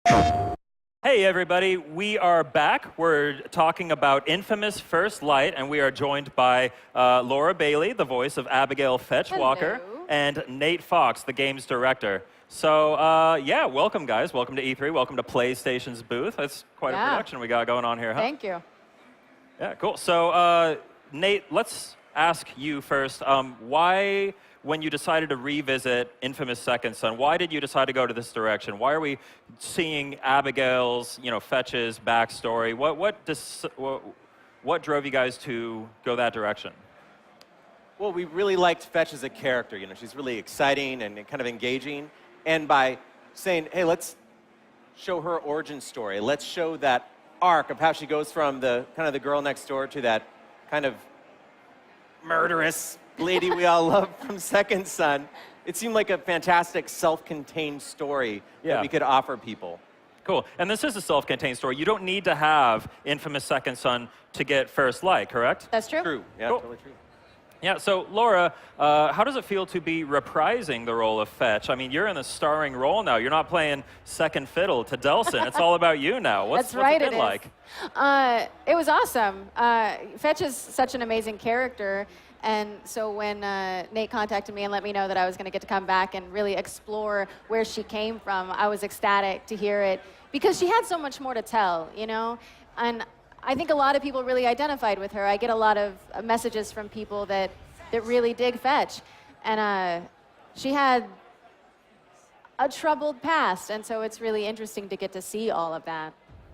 Hey everybody, we are back. We're talking about Infamous First Light, and we are joined by Laura Baily, the voice of Abigail Fetchwalker, and Nate Fox, the game's director. So yeah, welcome guys. Welcome to E3. Welcome to PlayStation's booth. That's quite a production we got going on here, huh? Thank you. Yeah, cool. So Nate, let's ask you first. Why, when you decided to revisit Infamous Second Son, why did you decide to go to this direction? Why are we seeing Abigail's, Fetch's backstory? What drove you guys to go that direction? Well, we really liked Fetch as a character. She's really exciting and kind of engaging. And by saying, hey, let's show her origin story. Let's show that arc of how she goes from the kind of the girl next door to that kind of murderous lady we all love from Second Son. It seemed like a fantastic self-contained story that we could offer people. Cool. And this is a self-contained story. You don't need to have Infamous Second Son to get First Light, correct? That's true. True. Yeah, cool. Totally true. Yeah, so Laura, how does it feel to be reprising the role of Fetch? I mean, you're in a starring role now. You're not playing second fiddle to Delsin. It's all about you now. What's it been like? It was awesome. Fetch is such an amazing character. And so when Nate contacted me and let me know that I was going to get to come back and really explore where she came from, I was ecstatic to hear it because she had so much more to tell, And I think a lot of people really identified with her. I get a lot of messages from people that really dig Fetch. And she had a troubled past, and so it's really interesting to get to see all of that.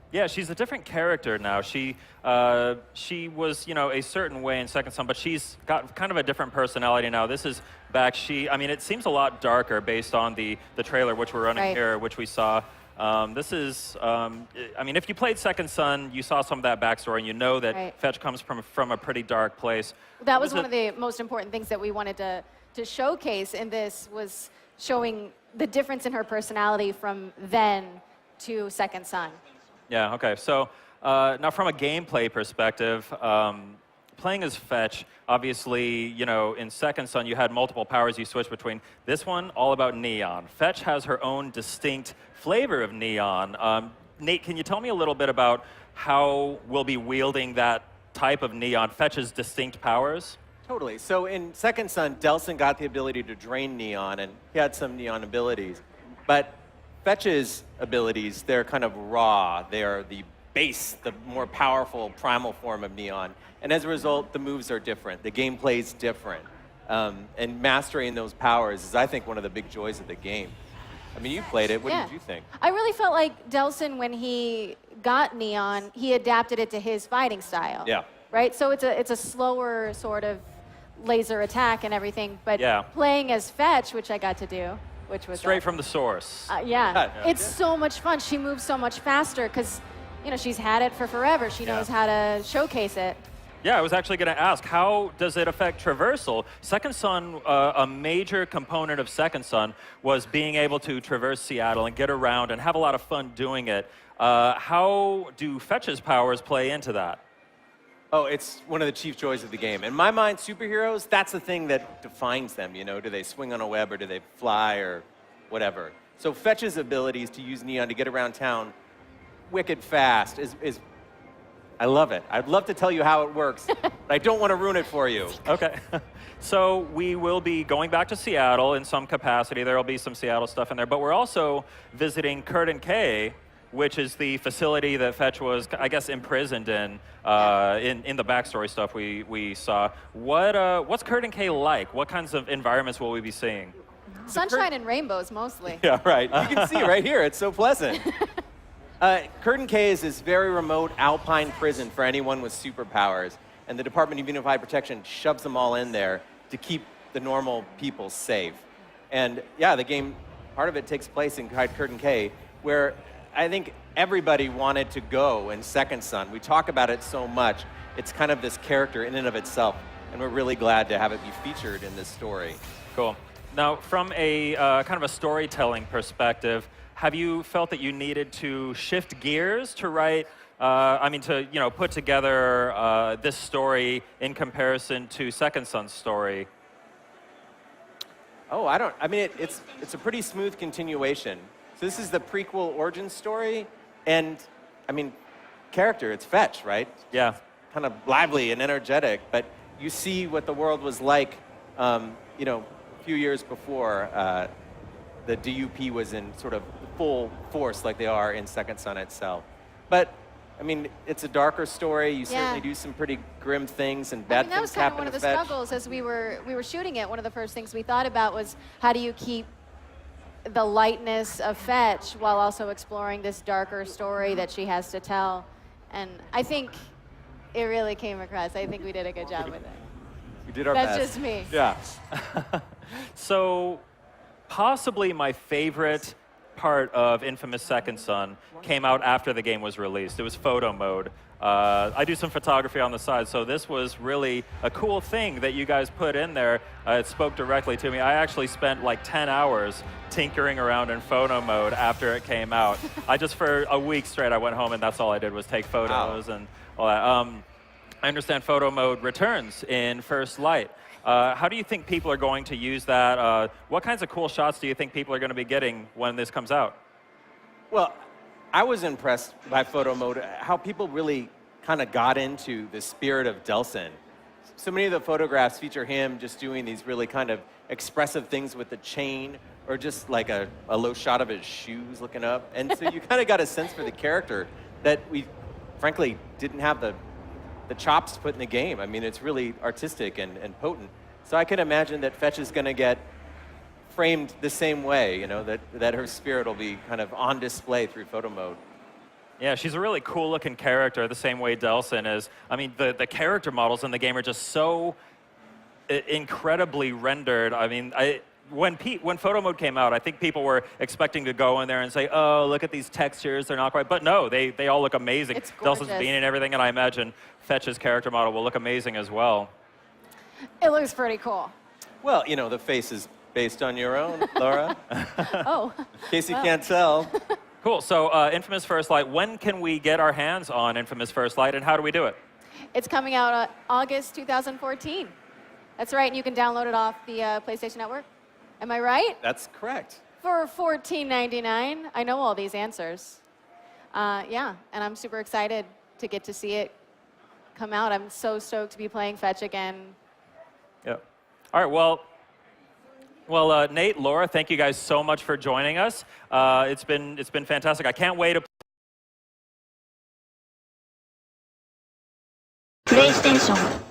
Yeah, she's a different character now. She was, a certain way in Second Son, but she's got kind of a different personality now. This is back. It seems a lot darker based on the trailer, which we're running here, which we saw. This is, if you played Second Son, you saw some of that backstory, and you know that Fetch comes from a pretty dark place. That was one of the most important things that we wanted to showcase in this, was showing the difference in her personality from then to Second Son. Yeah, okay. So now from a gameplay perspective, playing as Fetch, obviously, in Second Son, you had multiple powers you switched between. This one, all about neon. Fetch has her own distinct flavor of neon. Nate, can you tell me a little bit about how we'll be wielding that type of neon, Fetch's distinct powers? Totally. So in Second Son, Delsin got the ability to drain neon, and he had some neon abilities. But Fetch's abilities, they're kind of raw. They are the base, the more powerful, primal form of neon. And as a result, the moves are different. The gameplay's different. And mastering those powers is, I think, one of the big joys of the game. I mean, you played it. What did you think? I really felt like Delsin, when he got neon, he adapted it to his fighting style. Yeah. Right? So it's a slower sort of laser attack and everything. But playing as Fetch, which I got to do, which was straight from the source. It's so much fun. She moves so much faster because, she's had it for forever. She knows how to showcase it. Yeah, I was actually going to ask, how does it affect traversal? Second Son, a major component of Second Son was being able to traverse Seattle and get around and have a lot of fun doing it. How do Fetch's powers play into that? Oh, it's one of the chief joys of the game. In my mind, superheroes, that's the thing that defines them, Do they swing on a web, or do they fly, or whatever? So Fetch's abilities to use neon to get around town wicked fast is I love it. I'd love to tell you how it works, but I don't want to ruin it for you. Okay. So we will be going back to Seattle in some capacity. There will be some Seattle stuff in there, but we're also visiting Curdun Cay, which is the facility that Fetch was, I guess, imprisoned in the backstory stuff we saw. What's Curdun Cay like? What kinds of environments will we be seeing? Sunshine and rainbows, mostly. Yeah, right. You can see right here. It's so pleasant. Curdun Cay is this very remote alpine prison for anyone with superpowers, and the Department of Unified Protection shoves them all in there to keep the normal people safe. And yeah, the game, part of it takes place in Curdun Cay, where I think everybody wanted to go in Second Son. We talk about it so much. It's kind of this character in and of itself, and we're really glad to have it be featured in this story. Cool. Now, from a kind of a storytelling perspective, have you felt that you needed to shift gears to write, put together this story in comparison to Second Son's story? Oh, it's a pretty smooth continuation. So this is the prequel origin story, and I mean, character, it's Fetch, right? Yeah. Kind of lively and energetic, but you see what the world was like, you know, a few years before the DUP was in sort of full force like they are in Second Son itself. But I mean, it's a darker story. You certainly do some pretty grim things and bad that was things kind of happen one of to the Fetch. struggles as we were shooting it. One of the first things we thought about was how do you keep the lightness of Fetch while also exploring this darker story that she has to tell. And I think it really came across. I think we did a good job with it. We did our best. That's just me. Yeah. So possibly my favorite part of Infamous Second Son came out after the game was released. It was photo mode. I do some photography on the side, so this was really a cool thing that you guys put in there. It spoke directly to me. I actually spent like 10 hours tinkering around in photo mode after it came out. For a week straight, I went home and that's all I did was take photos and all that. I understand photo mode returns in First Light. How do you think people are going to use that? What kinds of cool shots do you think people are going to be getting when this comes out? Well, I was impressed by photo mode, how people really kind of got into the spirit of Delsin. So many of the photographs feature him just doing these really kind of expressive things with the chain, or just like a low shot of his shoes looking up. And so you kind of got a sense for the character that we, frankly, didn't have the chops to put in the game. I mean, it's really artistic and potent. So I can imagine that Fetch is going to get framed the same way, you know, that her spirit will be kind of on display through photo mode. Yeah, she's a really cool-looking character, the same way Delsin is. I mean, the character models in the game are just so incredibly rendered. I mean, when photo mode came out, I think people were expecting to go in there and say, oh, look at these textures, they're not quite. But no, they all look amazing. It's gorgeous. Delsin's being and everything, and I imagine Fetch's character model will look amazing as well. It looks pretty cool. Well, you know, the face is based on your own, Laura. Oh. In case you can't tell. Cool, so Infamous First Light, when can we get our hands on Infamous First Light, and how do we do it? It's coming out August 2014. That's right, and you can download it off the PlayStation Network. Am I right? That's correct. For $14.99. I know all these answers. Yeah, and I'm super excited to get to see it come out. I'm so stoked to be playing Fetch again. Yep. All right, well, Nate, Laura, thank you guys so much for joining us. It's been fantastic. I can't wait to PlayStation